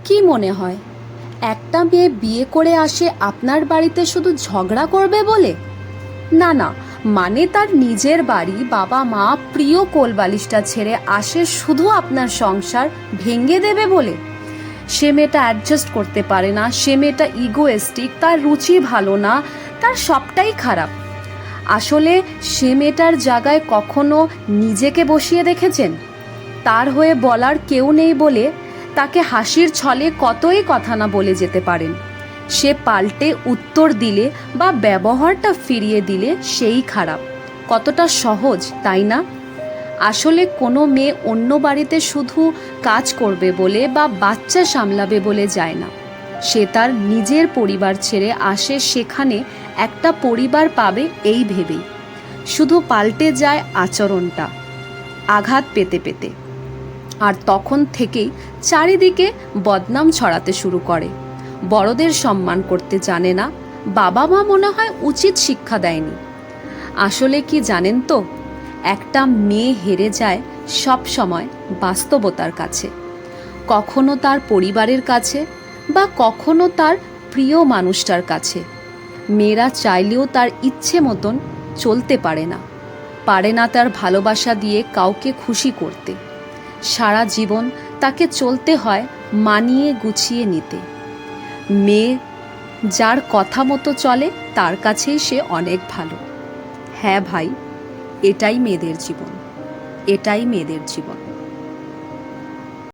কি মনে হয় একটা মেয়ে বিয়ে করে আসে আপনার বাড়িতে শুধু ঝগড়া করবে বলে? না না, মানে তার নিজের বাড়ি, বাবা মা, প্রিয় কোলবালিশটা ছেড়ে আসে শুধু আপনার সংসার ভেঙে দেবে বলে। সে মেয়েটা অ্যাডজাস্ট করতে পারে না, সে মেয়েটা ইগোয়েস্টিক, তার রুচি ভালো না, তার সবটাই খারাপ। আসলে সে মেয়েটার জায়গায় কখনো নিজেকে বসিয়ে দেখেছেন? তার হয়ে বলার কেউ নেই বলে তাকে হাসির ছলে কতই কথা না বলে যেতে পারেন। সে পাল্টে উত্তর দিলে বা ব্যবহারটা ফিরিয়ে দিলে সেই খারাপ। কতটা সহজ, তাই না? আসলে কোনো মেয়ে অন্য বাড়িতে শুধু কাজ করবে বলে বা বাচ্চা সামলাবে বলে যায় না। সে তার নিজের পরিবার ছেড়ে আসে সেখানে একটা পরিবার পাবে এই ভেবেই। শুধু পাল্টে যায় আচরণটা, আঘাত পেতে পেতে। আর তখন থেকেই চারিদিকে বদনাম ছড়াতে শুরু করে। বড়দের সম্মান করতে জানে না, বাবা মা মনে হয় উচিত শিক্ষা দেয়নি। আসলে কি জানেন তো, একটা মেয়ে হেরে যায় সব সময় বাস্তবতার কাছে, কখনো তার পরিবারের কাছে বা কখনো তার প্রিয় মানুষটার কাছে। মেয়েরা চাইলেও তার ইচ্ছে মতন চলতে পারে না, পারে না তার ভালোবাসা দিয়ে কাউকে খুশি করতে। সারা জীবন তাকে চলতে হয় মানিয়ে গুছিয়ে নিতে। মেয়ে যার কথা মতো চলে তার কাছেই সে অনেক ভালো। হ্যাঁ ভাই, এটাই মেয়েদের জীবন, এটাই মেয়েদের জীবন।